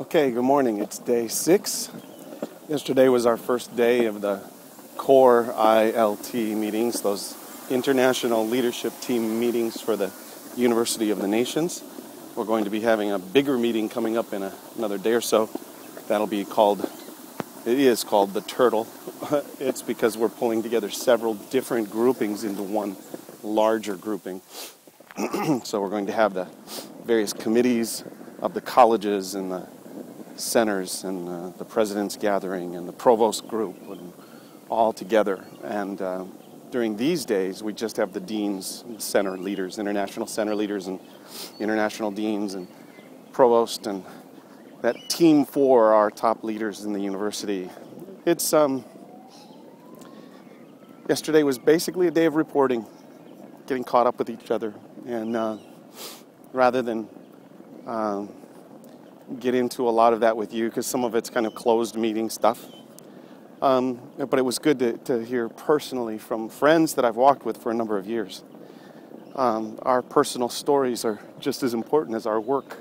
Okay, good morning. It's day 6. Yesterday was our first day of the core ILT meetings, those international leadership team meetings for the University of the Nations. We're going to be having a bigger meeting coming up in another day or so. It is called the Turtle. It's because we're pulling together several different groupings into one larger grouping. So we're going to have the various committees of the colleges and the centers and the president's gathering and the provost group and all together. And during these days, we just have the deans, and center leaders, international center leaders and international deans and provost, and that team 4 are top leaders in the university. It's yesterday was basically a day of reporting, getting caught up with each other, and rather than get into a lot of that with you, because some of it's kind of closed meeting stuff. But it was good to hear personally from friends that I've walked with for a number of years. Our personal stories are just as important as our work.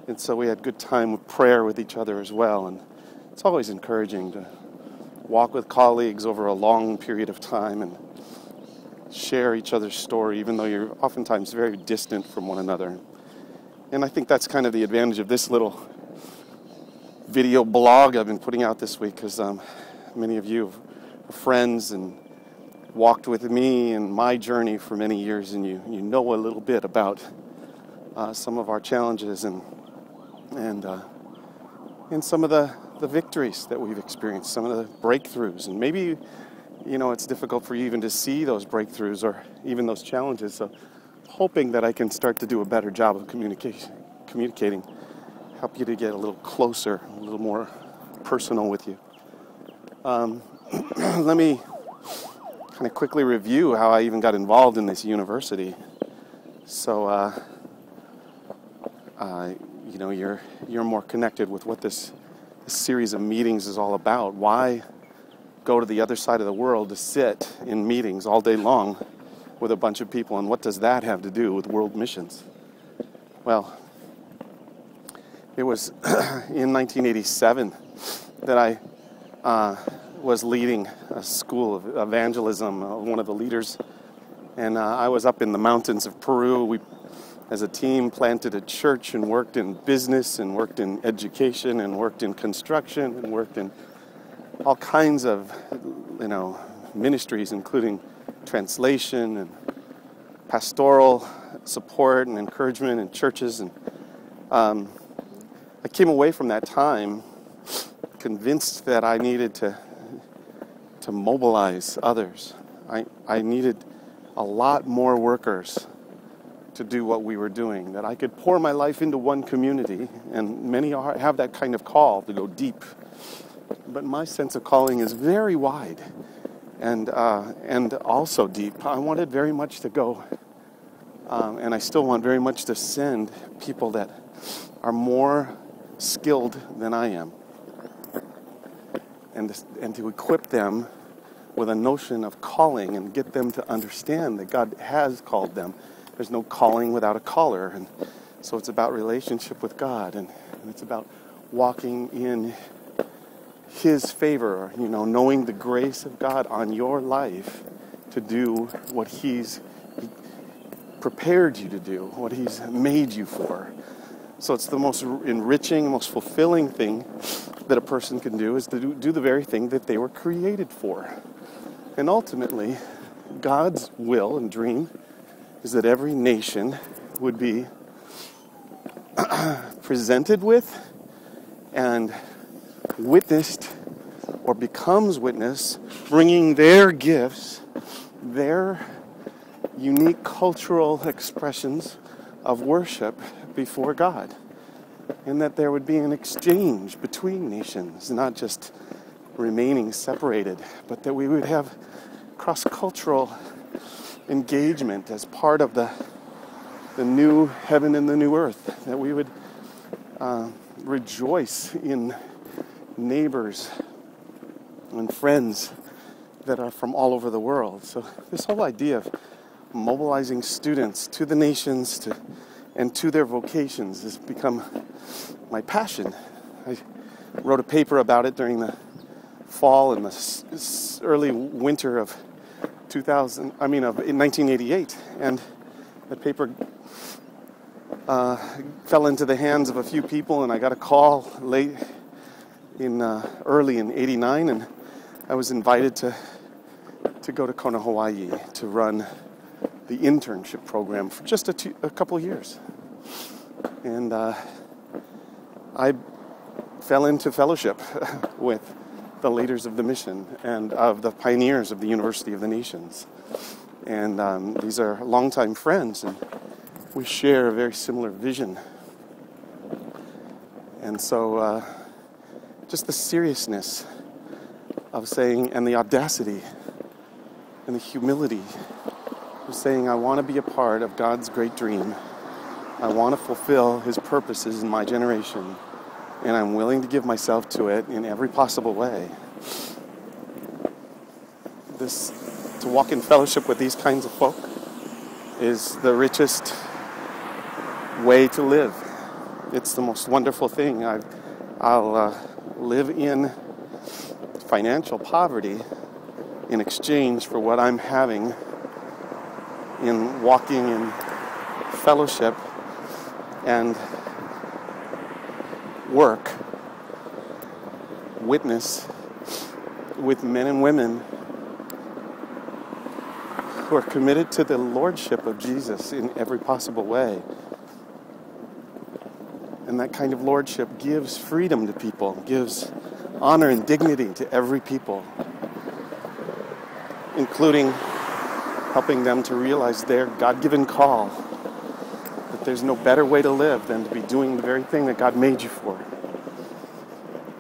And so we had good time with prayer with each other as well. And it's always encouraging to walk with colleagues over a long period of time and share each other's story, even though you're oftentimes very distant from one another. And I think that's kind of the advantage of this little video blog I've been putting out this week, because many of you are friends and walked with me in my journey for many years, and you know a little bit about some of our challenges and some of the victories that we've experienced, some of the breakthroughs. And maybe, it's difficult for you even to see those breakthroughs or even those challenges. So hoping that I can start to do a better job of communicating, help you to get a little closer, a little more personal with you. Let me kind of quickly review how I even got involved in this university. So, you're more connected with what this series of meetings is all about. Why go to the other side of the world to sit in meetings all day long with a bunch of people, and what does that have to do with world missions? Well, it was in 1987 that I was leading a school of evangelism, one of the leaders, and I was up in the mountains of Peru. We, as a team, planted a church and worked in business and worked in education and worked in construction and worked in all kinds of, ministries, including translation and pastoral support and encouragement in churches. And I came away from that time convinced that I needed to mobilize others. I needed a lot more workers to do what we were doing, that I could pour my life into one community, and many have that kind of call to go deep. But my sense of calling is very wide and also deep. I wanted very much to go, and I still want very much to send people that are more skilled than I am, and to equip them with a notion of calling and get them to understand that God has called them. There's no calling without a caller, and so it's about relationship with God, and it's about walking in His favor, knowing the grace of God on your life to do what He's prepared you to do, what He's made you for. So it's the most enriching, most fulfilling thing that a person can do, is to do the very thing that they were created for. And ultimately, God's will and dream is that every nation would be presented with and witnessed or becomes witness, bringing their gifts, their unique cultural expressions of worship before God. And that there would be an exchange between nations, not just remaining separated, but that we would have cross-cultural engagement as part of the new heaven and the new earth, that we would rejoice in neighbors and friends that are from all over the world. So this whole idea of mobilizing students to the nations and to their vocations has become my passion. I wrote a paper about it during the fall and the early winter of 1988, and the paper fell into the hands of a few people, and I got a call early in '89, and I was invited to go to Kona, Hawaii, to run the internship program for just a couple years, and I fell into fellowship with the leaders of the mission and of the pioneers of the University of the Nations. And these are longtime friends, and we share a very similar vision. And so just the seriousness of saying, and the audacity and the humility of saying, I want to be a part of God's great dream. I want to fulfill His purposes in my generation, and I'm willing to give myself to it in every possible way. To walk in fellowship with these kinds of folk is the richest way to live. It's the most wonderful thing. I'll live in financial poverty in exchange for what I'm having in walking in fellowship and work, witness with men and women who are committed to the lordship of Jesus in every possible way. And that kind of lordship gives freedom to people, gives honor and dignity to every people, including helping them to realize their God-given call, that there's no better way to live than to be doing the very thing that God made you for.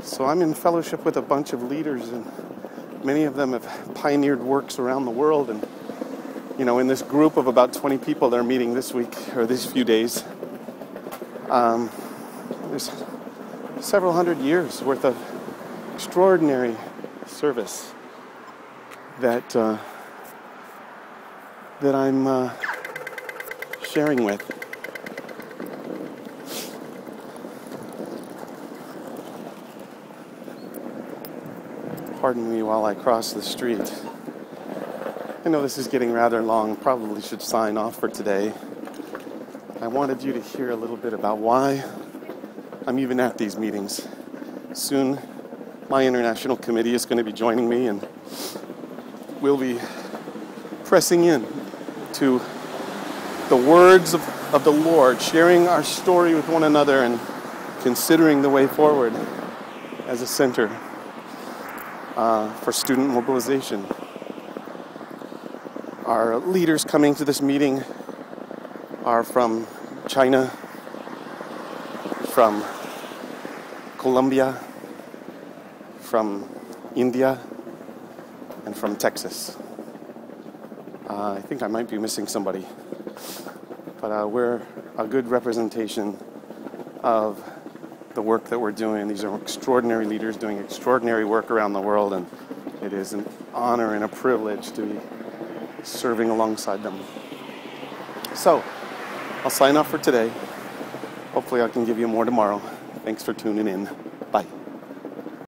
So I'm in fellowship with a bunch of leaders, and many of them have pioneered works around the world. And, in this group of about 20 people that are meeting this week, or these few days, there's several hundred years worth of extraordinary service that I'm sharing with. Pardon me while I cross the street. I know this is getting rather long, probably should sign off for today. I wanted you to hear a little bit about why I'm even at these meetings. Soon, my international committee is going to be joining me, and we'll be pressing in to the words of the Lord, sharing our story with one another and considering the way forward as a center for student mobilization. Our leaders coming to this meeting are from China, from Colombia, from India, and from Texas. I think I might be missing somebody, but we're a good representation of the work that we're doing. These are extraordinary leaders doing extraordinary work around the world, and it is an honor and a privilege to be serving alongside them. So, I'll sign off for today. Hopefully I can give you more tomorrow. Thanks for tuning in.